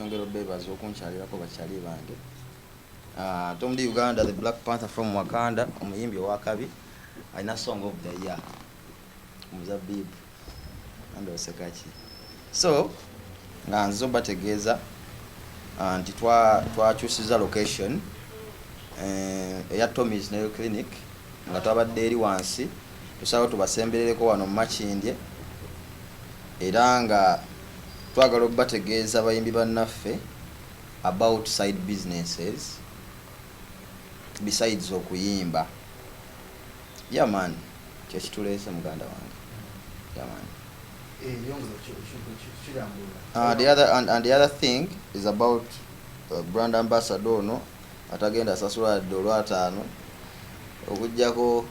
nyongero bebaza okunkyalirako bakyali bange. Tom D Uganda, the Black Panther from Wakanda, omuyimbi owakabi, alina song of the year, Muzabibu and Osekachi. So nga nzo bategeeza nti twakyusiza location eya Tommy's Nail Clinic nga twabadde eri wansi tusaba tubasemberereko wano mu Makindye, era nga twagala okubategeeza bayimbi bannaffe about side businesses besides okuyimba. Yeah man, kyekituleese muganda wange. Yeah man. The other thing is about brand ambassador no atagenda sasula $5 okujjako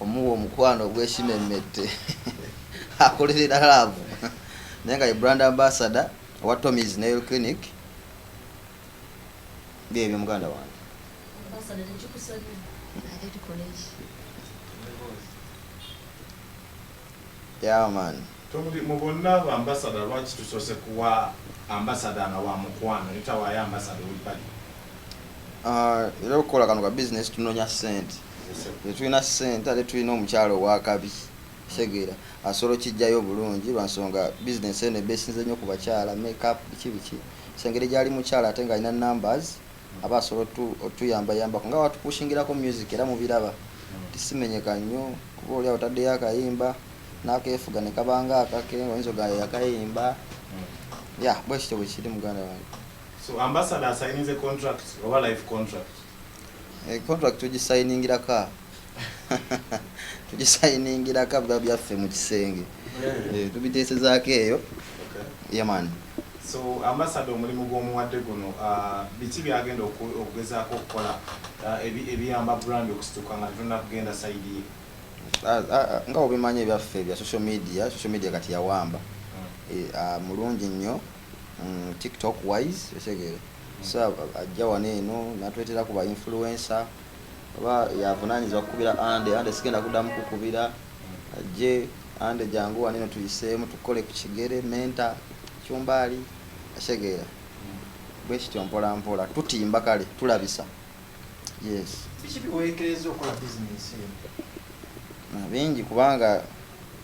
omuwa omukwano gw'ekimemmette akolerera laavu naye nga ye brand ambassador wa Tommy's Nail Clinic. Byebyo muganda wange. Yeah man. Tomudi mubonna ba ambassador lwaki tusose kuwa ambassador nga wa mukwano nitawa ya ambassador ulipali. Era okukola kano ka business tunonya sente. Tulina sente ate tulina omukyalo wakabi segera asolo kijjayo bulungi lwansonga business ene besinze nnyo ku bakyala makeup biki sengere gyali mukyala ate nga alina numbers aba asolo tuyamba nga watupushingirako music era mubiraba tisimenyeka nnyo kuba oli otaddeyo akayimba n'akeefuga ne kabanga akake oyinza ogayo yakayimba bwe kityo bwe kiri muganda wange. So ambassador signing a contract or life contract? Contract tugisigningira tugisigningira bwa byaffe mu kisenge tubiteesezaako eyo. Yeah man. So ambassador omulimu gw'omuwadde guno biki byagenda okugezaako okukola ebiyamba brand okusituka nga tetulina kugenda side ye? Nga obimanyi ebyaffe bya social media kati yawamba mulungi nnyo TikTok wise esegere. So ajja wano eno natwetera ku ba influencer oba yavunaanyizibwa kukubira ande sigenda kuddamu kukubira ajje ande jangu wano eno tuyiseemu tukole ku kigere menta kyumbaali esegera bwe kityo mpola mpola tutimba kale tulabisa. Yes. Biki biweekereza okola business eno? Bingi kubanga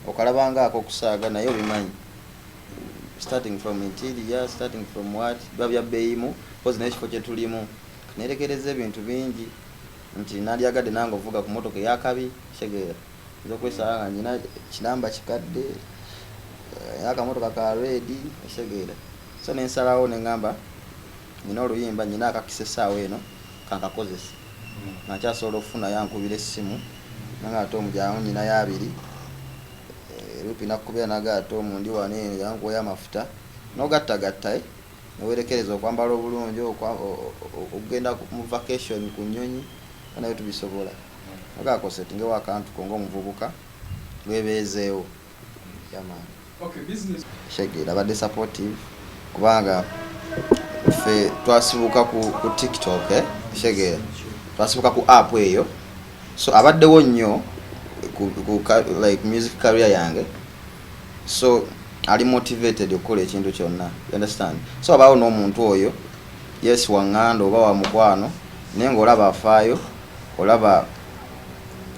okalabanga okusaaga naye obimanyi. Starting from interior, starting from what babya beyimu kozi n'ekifo kye tulimu nerekereza ebintu bingi nti nalyagadde nange ovuga ku motoka eyakabi segera nzo kwesanga nga nyina kinamba kikadde akamotoka ka ready segera. So nensalawo nengamba nyina oluyimba nyina akakisa essaawa eno kankakozesa nakyasobola okufuna yankubira essimu nanga ate omujyangu nyina yabiri rupi nakubira nagato omundi wano eno yankuwa amafuta nogattagatta newerekereza okwambala obulungi okugenda mu vacation ku nnyonyi nayo tubisobola nagakosetinge wakantu konga omuvubuka lwebeezeewo. Yamaani. Okay, business. Shegera abadde supportive kubanga ffe twasibuka ku TikTok shegera twasibuka ku app eyo so abaddewo nnyo like music career yange so ali motivated okukola ekintu kyonna, you understand. So abawo n'omuntu oyo yes wanganda oba wa mukwano naye ng'olaba afaayo olaba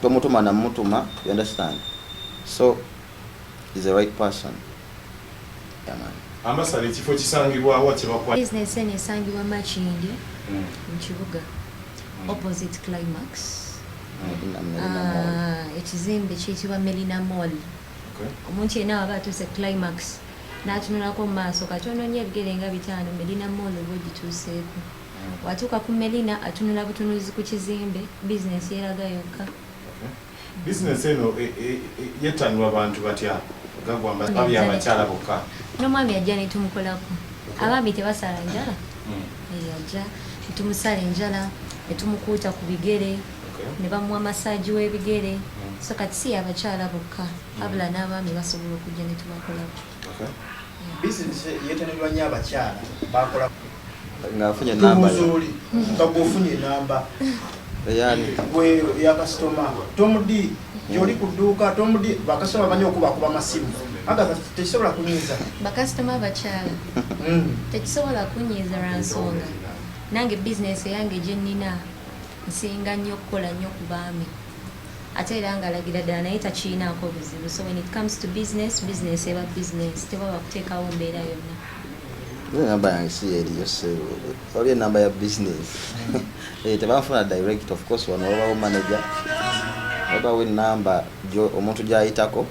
tomutuma na mutuma, you understand. So he's the right person. Yeah man. Ambassador ekifo kisangibwa wati bakwa business ene esangibwa Makindye mu kibuga opposite Climax. Ekizimbe kiyitibwa Melina Mall. Omuntu yenna waba atuuse Climax n'atunulako mu maaso katono nnyo ebigere nga 5 Melina Mall oba ogituuseeko. Watuuka ku Melina atunula butunuzi ku kizimbe business yeraga yokka. Business eno yettanirwa abantu batya gagwamba babi abakyala bokka. N'omwami ajja ne tumukolako. Abaami tebasala njala. Ajja tumusala enjala ne tumukuuta ku bigere ne bamuwa massage w'ebigere. So kati si abakyala bokka abula n'abaami basobola okujja ne tubakolako. Business yetanirwa nnyo abakyala bakola ng'afunye namba nga bw'ofunye namba ya customer Tom D gy'oli ku dduuka Tom D bakasoma banyo okubakuba masimu Agatha tekisobola kunyiza. bakasitoma abakyala tekisobola kunyiza lwa nsonga nange bizinesi yange gye nnina nsinga nnyo okukola nnyo ku baami ate era nga alagira ddala naye takiinaako buzibu so when it comes to business eba business tebaba kuteekawo mbeera yonna. Namba yange si eriyo oli enamba ya business tebanfuna direct of course wano wabawo manager wabawo enamba omuntu gyayitako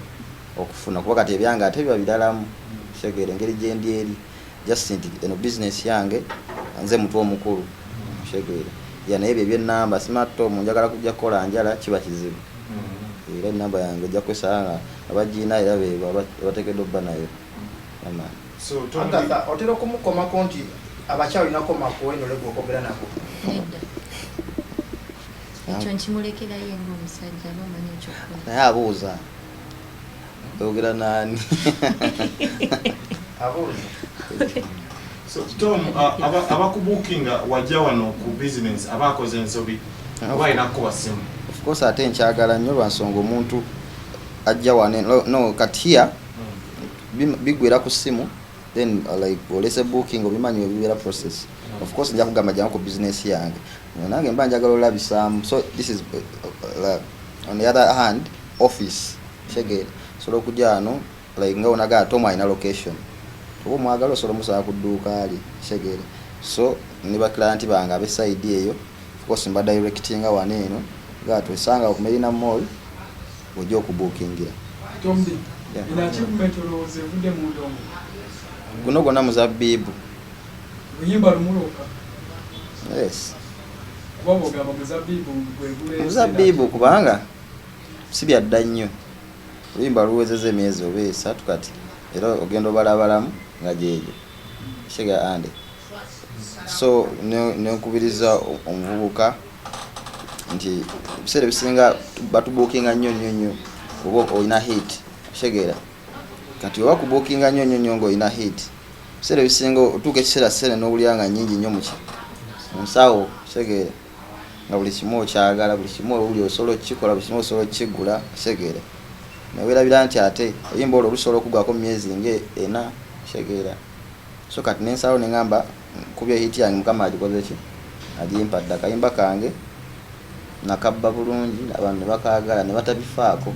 okufuna kuba kati ebyange ate biba biralamu segere engeri gyendi eri just nti eno business yange nze mutu omukulu segere naye ebyo ebyenamba simatto munjagala kujja kukola njala kiba kizibu era enamba yange ojja kwesala nga abagiina era bateekeddwa obba nayo. Agatha otera okumukomako nti abakyala olinako makuweno lego okwogera nabo. Nedda ekyo nkimulekerayo ng'omusajja aba omanyi ekyokukola. Naye abuuza oyogera naani? Abuuza. So Tom, abakubuukinga wajja wano ku business abakoze ensobi balina kuba simu. Of course ate nkyagala nnyo lwa nsonga omuntu ajja wane no katiya bigwera ku simu then like olese booking obimanyi ebibeera process. Of course nja kugamba jangu ku business yange nange mba njagala olabisaamu so this is on the other hand office shege solo kujja ano like nga onaga Tom ina location obo mwagala osolo musaba ku dduuka ali shegere so niba client banga abe side eyo of course mba directinga wane eno gato esanga okumerina mall ojo okubookingira. Tombi ina achievement oloze vude mu ndongo guno gona muzabibu uyimba lumuloka. Yes Wabo gamba muzabibu gwegule muzabibu kubanga sibya dda nnyo uyimba luwezeze emyezi oba esatu kati era ogenda obalabalamu nga jeejo shega ande so nenkubiriza omuvubuka nti biseera bisinga batubookinga nnyo oba olina hit shegera kati oba kubookinga nnyo ng'olina hit biseera bisinga otuuka ekiseera sene n'obulyanga nnyingi nnyo munsawo shegera nga buli kimu okyagala buli kimu owuli osobola okukikola buli kimu osobola okukigula shegera neweerabira nti ate oyimba olwo olusobola okugwako mu myezi nga 4 shegera so kati nensawo neŋŋamba kubya hiti yange mukama agikoze ki agimpadde akayimba kange nakabba bulungi abantu ne bakaagala ne batabifaako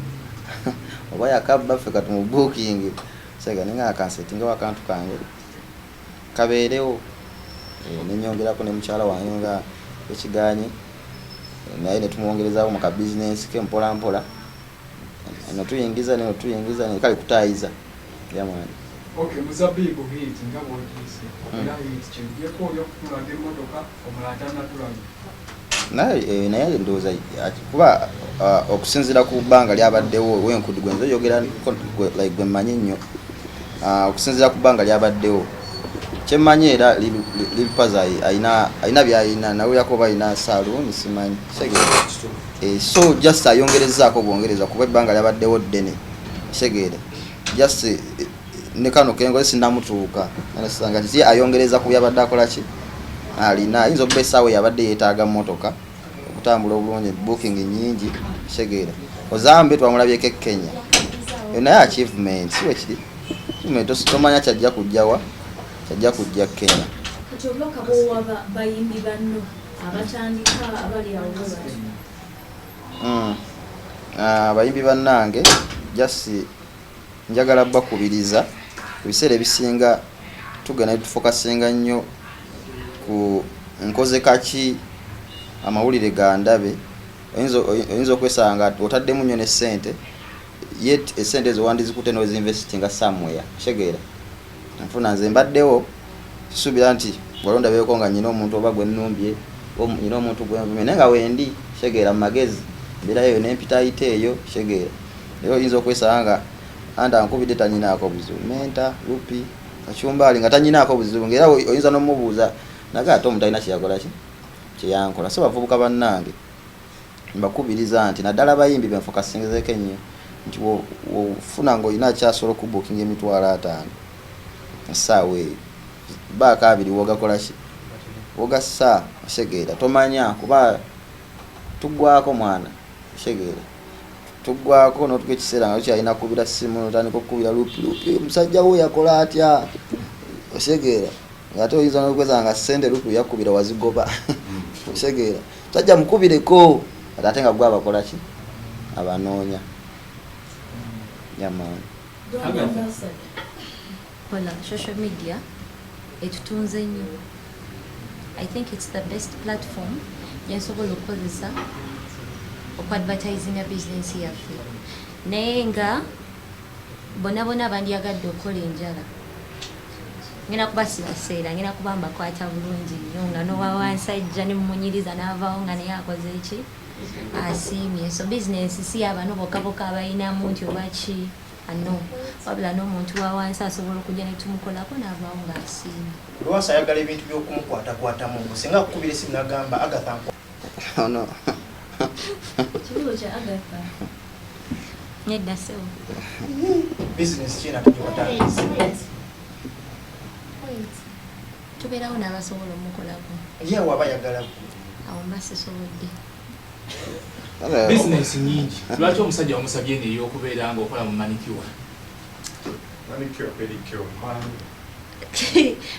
oba yakabba ffe kati mu booking sega neŋŋaa kansetingawo akantu kange kabeerewo nenyongerako ne mukyala wange nga ekiganye naye netumwongerezawo mu kabizinesi ke mpola mpola notuyingiza kale kutayiza yamwani. Okay, muzabibu hit nga bwogise okula hit kyengiyeko olyokutunga emmotoka omulala tanatulaga naye ndowooza kuba okusinziira ku bbanga lyabaddewo wenkudu gwenza oyogera like gwe mmanyi nnyo okusinziira ku bbanga lyabaddewo kyemmanyi era lipaza ayina byayina nawulyako oba ayina saloon simanyi so just ayongerezaako bwongereza kuba ebbanga lyabaddewo ddene segere just ne kano kengo sinnamutuuka nga tiye ayongereza ku byabadde akola ki alina ayinza okuba essaawa yabadde yeetaaga mmotoka okutambula obulungi booking nyingi segere ozambe twamulabyeko e Kenya naye achievement siwe kiri tomanya kyajja kujjawa kyajja kujja Kenya. Kati obulaka bw'owa bayimbi banno abatandika abali awo abayimbi bannange just njagala bakubiriza ebiseera ebisinga tugenda tufokasinga nnyo ku nkoze kaki amawulire ga ndabe oyinza okwesanga otaddemu nnyo n'essente yet essente ezo wandizikute n'ozinvestinga somewhere shegeera nfuna nze mbaddewo kisuubira nti walondabeeko nga nyina omuntu oba gwe nnumbye nyina omuntu gwenvume naye nga wendi shegeera mu magezi mbeerayo n'empitayite eyo shegeera naye oyinza okwesanga nga anda nkubidde tanyinaako buzibu menta lupi kacyumbaali nga tanyinaako buzibu ngaera oyinza n'omubuuza naga ate omuntu alina kyeyakola ki kyeyankola so bavubuka bannange mbakubiriza nti naddala abayimbi benfokasingezeeko ennyo nti wofuna ng'olina kyasobola okubookinga emitwalo 5 essaawa eyo baaka 2 wogakola ki wogassa shegeera tomanya kuba tuggwako mwana shegeera tuggwako n'otuka ekiseera nga kyalina kubira ssimu notandika okukubira lupi omusajja wo yakola atya osegeera ate oyinza nokweza nga ssente lupi yakubira wazigoba osegeera musajja mukubireko ate nga gwe abakola ki abanoonya yamaani kola social media etutunze nnyo. I think it's the best platform gyensobola okukozesa okwadvertisinga bizinensi yaffe, naye nga bonna bandyagadde okukola enjala ngenda kubasibaseera, ngenda kuba mbakwata bulungi nnyo nga nowawansajja nemumunyiriza n'avaawo nga naye akoze eki asiimye. So bizinensi si abano bokka abayinamu nti obaki ano, wabula n'omuntu wawansi asobola okujja netumukolako n'avaawo nga asiimye. Lwasa ayagala ebintu by'okumukwatakwatamu singa akukubira esimu n'agamba Agatha no. Kibuuzo kya Agatha. Nedda sewo. Business ki natagibataanisa. Tubeerawo n'abasobola omukolako. Ye waba ayagala Awo mba sisobodde. Business nyingi. Lwaki omusajja wamusabye neyo okubeera nga okola mu manicure? Manicure, pedicure.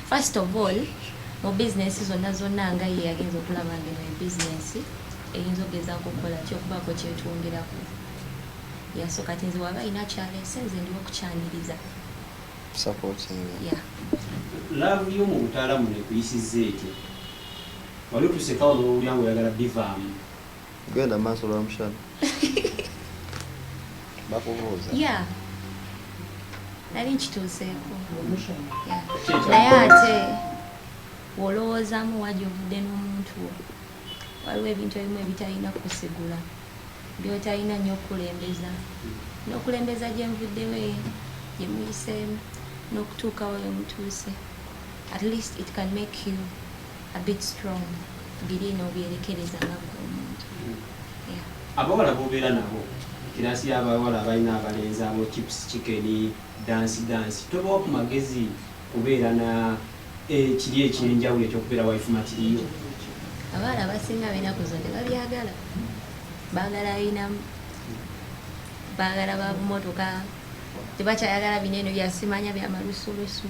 First of all, mu business zonna nga ye yagenza okulaba ngeno ebizinensi eyinza ogezaako okukola ki okubaako kyetwongerako. So kati nze waba ayina kyaleese nze ndi okukyaniriza. Laavu y'omu butaalamu nekuyisizza etya? Wali otusekawo n'owulira nga oyagala bivaamu? Genda maaso lwa mushana. Bakubuuza. Nali nkituuseeko. Naye ate olowoozamu wajja ovudde n'omuntu wo, waliwo ebintu ebimu ebitalina kusigula byotalina nnyo okukulembeza, n'okulembeza gye nvuddewo gye muyiseemu n'okutuukawo we mutuuse. At least it can make you a bit strong. Biri n'obyerekereza nga omuntu. Abawala bobeera nabo kirasi y'abawala abalina abalenzi abo chips chicken dance tobawo ku magezi kubeera na kiri ekyenjawulo ekyokubeera wife material. Abaala abasinga b'ennaku zo tebabyagala, baagala ayinamu, baagala babumotoka, tebakyayagala binene byasimanya byamalusulusu.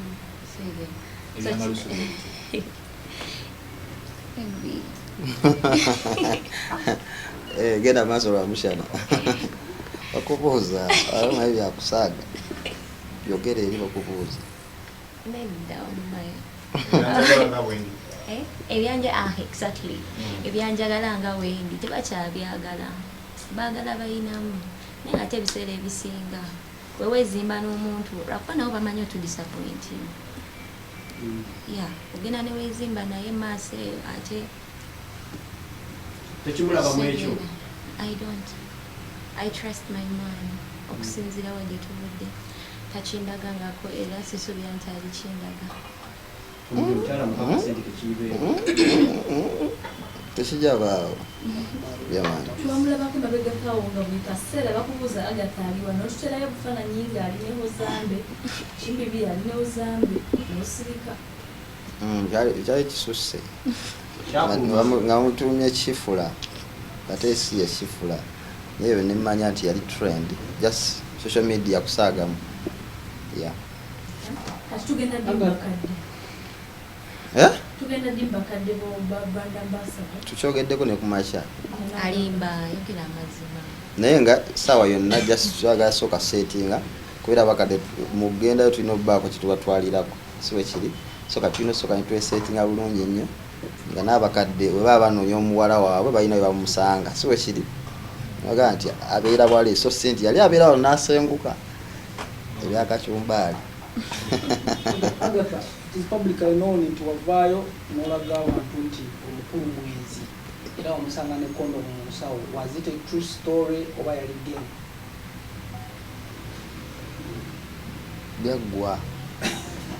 Genda maaso lwa mushana. Bakubuuza alama ebyakusaaga byogere eri bakubuuza. Nedda omumayo. Ebyanja exactly. Ebyanjagala nga wendi tebakyabyagala, baagala bayinamu. Naye ate ebiseera ebisinga wewezimba n'omuntu lwakuba nabo bamanyi otudisappointing. Ogenda newezimba naye maaso eyo ate tekimulabamu ekyo. I don't. I trust my man. Okusinziira wa gye tuvudde takindagangako era sisuubira nti alikindaga. Tekijja baawo. Twamulabako mabegakawo nga buli kaseera bakubuuza Agatha ali wano, n'otuterayo bufaananyi nga alineho zambe, Kimbibi alineho zambe, n'osirika. Kyali kisusse. Nga mutumye kifula ate si yakifula naye nemmanya nti yali trend just social media kusaagamu. Kati tugenda dimbakadde. Tugenda dimbakadde bo brand ambassador. Tukyogeddeko ne kumakya. Alimba yogera amazima. Naye nga sawa yonna just twagala sooka settinga kubeera bakadde mugendayo tulina obbaako kitubatwalirako siwe kiri soka tulina sooka nitwesettinga bulungi nnyo nga n'abakadde bwe baba banoonya omuwala waabwe balina we bamusanga siwe kiri naga nti abeera bwali so senti yali abeerawo n'asenguka ebyakacumbaali. Agatha, it is publicly known nti wavaayo n'olaga abantu nti omukulu mwenzi era omusanga ne kondo mu musawo. Was it a true story oba yali game?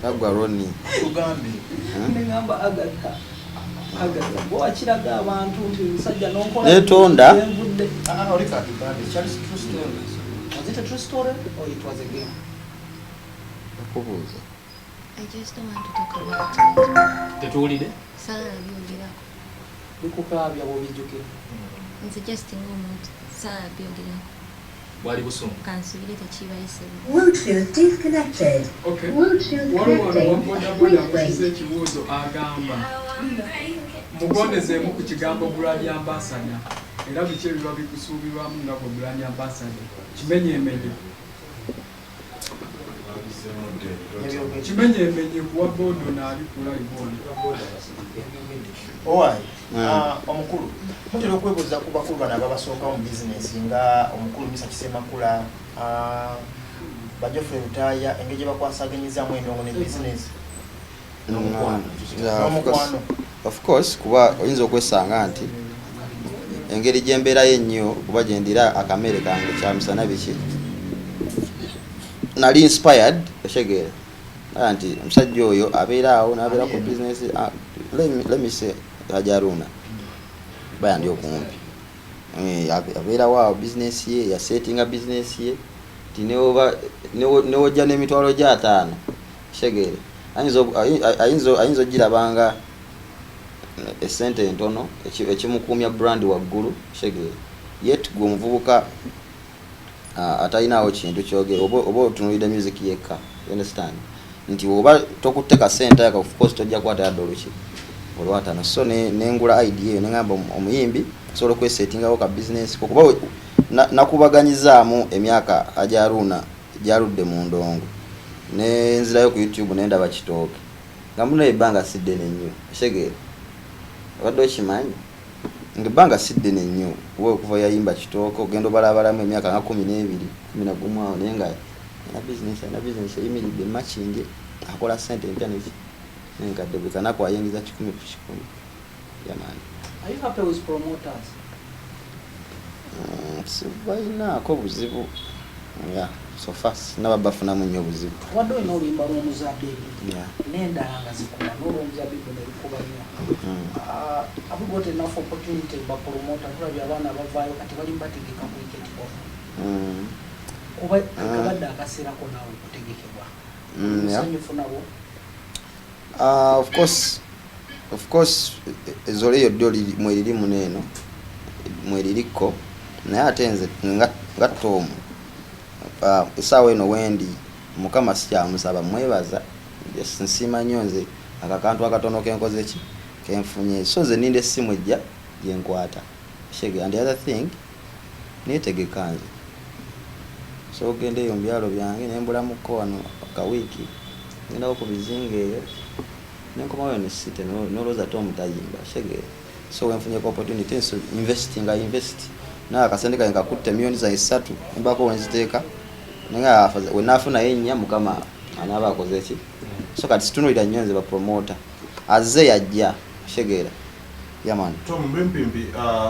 Gaggwa Ronnie. Tugambe. Nengamba Agatha bwakiraga abantu nti omusajja n'onkola netonda. Olika tugambe. Charles true story. Was it a true story or it was a game? Bakubuuza. I just don't want to talk about it. Tetuwulire? Sala byogerako. bikukaabya bw'obijjukira. Nze just ng'omuntu sala byogerako. bwali busungu. Kansubire tekibayisemu. Bluetooth disconnected. Okay. Bluetooth Waliwo connected. bodaboda mukize ekibuuzo agamba mugondezeemu ku kigambo brand ambassador era biki ebiba bikusuubirwamu nga bwe brand ambassador kimenyeemenye kimenyeemenye kuwa bodo n'abikula iboni owaayi omukulu mutera okwebuuza ku bakulu bano ababasooka mu bizinesi nga omukulu Misa Kisemakula Bajofre Rutaaya engeri gye bakwasaaganyizaamu endongo ne bizinesi n'omukwano. Of course kuba oyinza okwesanga nti engeri gyembeerayo ennyo kuba gyendira akamere kange kyamisana biki nali inspired eshegeera nti omusajja oyo abeera awo n'abeera ku business let me say Hajaruna baya ndi okumpi abeera waawo business ye yasetinga business ye ti newojja n'emitwalo gya 5 eshegeera ayinza ogirabanga esente entono ekimukuumya brand waggulu eshegeera yet gwe omuvubuka atalinawo kintu kyogera oba otunulidde music yekka you understand nti oba tokutte kasente yaka of course tojja kwata ya $5 olwatano so nengula idea eyo nengamba omuyimbi sobola okwesetingawo ka business kuba nakubaganyizaamu emyaka Hajaruna gyaludde mu ndongo nenzirayo ku YouTube nendaba kitooke nga muno ebbanga sidde nnyo eshegeera abadde okimanyi ngebanga sidde nnyo kuba okuva yayimba kitooke ogenda obalabalamu emyaka nga 12 11 awo naye nga na business eyimiridde makinge akola sente empya nenkadde buli kanaku ayingiza 10 ku 10 yamaani. Are you happy with promoters? Sibalinaako buzibu so far nababafunamu nnyo buzibu. Wadde olina oluyimba lw'omuzabbibu n'endala nga zikola n'olw'omuzabbibu ne lukuba nnyo. Have you got enough opportunity ba promoter tulabye abaana bavaayo kati bali bategeka kuiketibwa kuba kabadde akaseerako naawe okutegekebwa musanyufu nabo. Of course ezo leyo ddyo mweririmu neeno mweririko naye ate nze nga Tom essaawa eno wendi Mukama sikyamusaba mwebaza nsiima nnyo nze akakantu akatono kenkoze ki kenfunye so nze ninde essimu ejja gyenkwata shege and the other thing neetegeka nze so ogende eyo mu byalo byange nembulamuko wano akawiiki ngendawo ku bizinga eyo nenkomayo nesite noloza Tom tayimba shege so wenfunyeko opportunity so invest naye akasente kange kakutte millioni za 3 embako wenziteeka nenga wenafuna yennya Mukama anaaba akoze ki so kati situnulira nnyo nze ba promoter azze yajja shegeera yaman Tom Mbimpimpi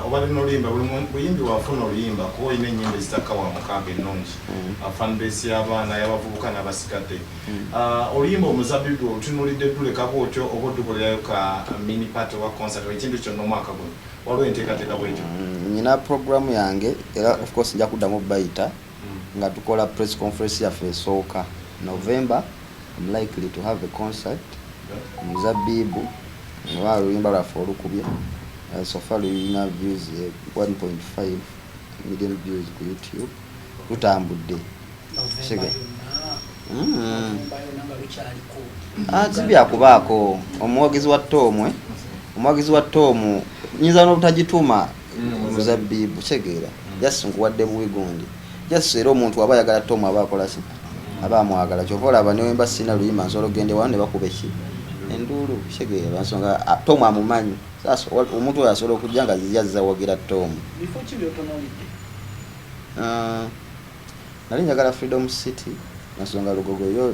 obadde n'oluyimba buyimbi wafuna oluyimba kuba olina ennyimba ezitakawa mu kampi ennungi fanbase y'abaana y'abavubuka n'abasigadde oluyimba omuzabbibu otunuulidde tulekako otyo oba otukolerayo ka mini party wa concert ekintu kyonna omwaka guno waliwo enteekateeka bwetyo. Nyina programu yange era of course nja kuddamu bayita nga tukola press conference yaffe esooka November. I'm likely to have a concert Muzabbibu nga oluyimba lwaffe olukubye so far lulina views 1.5 million views ku YouTube lutambudde tibyakubaako omuwagizi wa Tom nyinza n'obutagituma Muzabbibu kyegeera just nkuwadde buwigondi just era omuntu aba ayagala Tom aba akola ki aba amwagala kyova olaba newemba sina luyimba nsobola ogende wano ne bakuba eki enduulu kyegeera lwansonga Tom amumanyi sasa omuntu oyo asobola okujja nga yazza wagira Tom. Before ki byotonolidde? Nali njagala Freedom City nasonga lugogo yo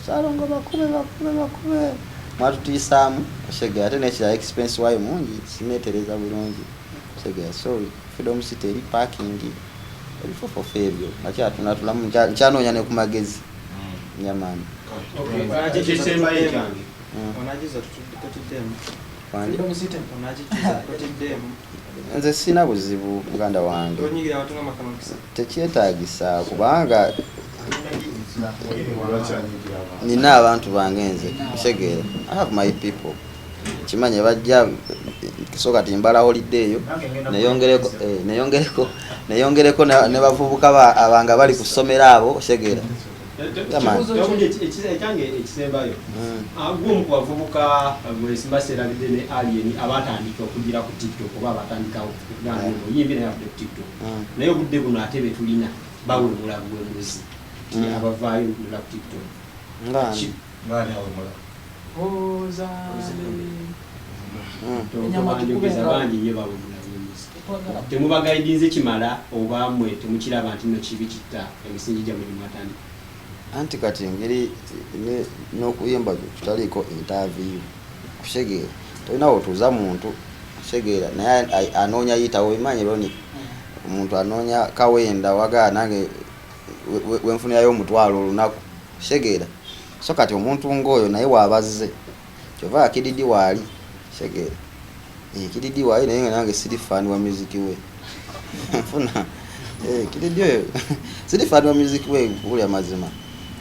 salongo bakube mwatutiisaamu kyegeera ate nekira expense wayo mungi sineetereza bulungi kyegeera so Freedom City eri parking ebifofofo ebyo akyatunatulamu nkyanoonya ne ku magezi nyamaani. Nze sina buzibu muganda wange tekyetaagisa kubanga nina abantu bange nze kitegeera I have my people kimanye bajja kisoka timbala holiday eyo neyongereko neyongereko ne bavubuka abanga bali kusomera abo segera ekyange ekisembayo gumu ku bavubuka mwesimbaserabidde ne alien abatandika okugira ku TikTok oba abatandikawo oyimbi naye abudde ku TikTok naye obudde buno ate betulina bawemula bwemuzi abavaayo mula ku TikTok bangi nyo bawemula bwemuzi temubagaidinze kimala oba mwe temukiraba nti no kibi kitta emisingi gyamwe mwatandika anti kati ngeri n'okuyimba tutaliko interview kusegeera tolina otuuza muntu kusegeera naye anoonya yitawo imanye loni omuntu anoonya kawenda wagaa nange wenfunirayo omutwalo olunaku kusegeera so kati omuntu ng'oyo naye waabazze kyova akididi waali kusegeera kididi waali naye nange siri fan wa music we nfuna kididi oyo siri fan wa music we kuli amazima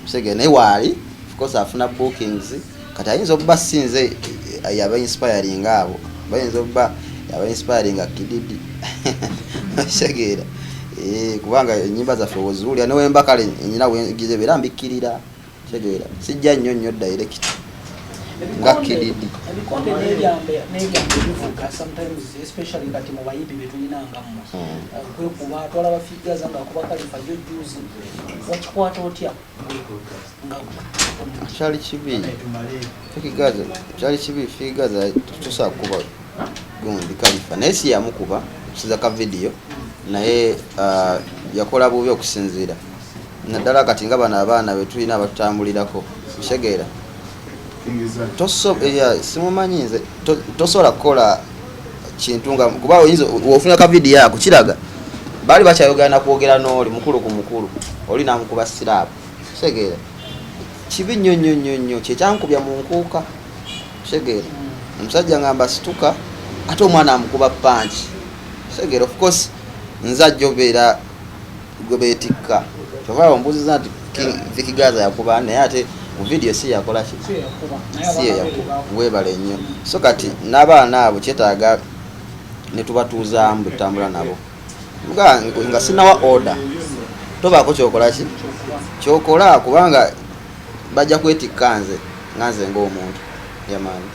Sege naye wali of course afuna bookings kati ayinza okuba sinze yaba inspiring abo bayinza okuba yaba inspiring akididi segera kubanga enyimba za fo zuli ne wemba kale nyina wengize birambikirira segera sijja nnyo direct ngakididi ebikonde n'ebyambe bivuga sometimes especially kati mu bayibi betulina ngamu kwe kuba twala bafiga zanga kuba kalifa juzi wakikwata otya chali chibi figaza chali chibi figaza tusa kuba gundi kalifa nesi ya mukuba siza ka video naye yakola bubi okusinzira naddala kati nga abaana betulina abatambulirako segera simumanyi nze tosobola kukola kintu nga kuba oyinza ofuna ka video yako kiraga bali bakyayogana kwogera n'oli mukulu ku mukulu oli namukuba sirapu segera kibi nnyo kyekyankubya mu nkuuka segera omusajja ngamba situka ate omwana amukuba panchi segera of course nzajja obeera gwe beetikka kyova ombuuziza nti Vikigaza yakuba naye ate mu video si yakola ki si yakuba webale nnyo so kati n'abaana abo kyetaaga ne tubatuuzaamu tutambula nabo nga sinawa order tobaako kyokola ki kyokola kubanga bajja kwetikka nze ng'omuntu yamaani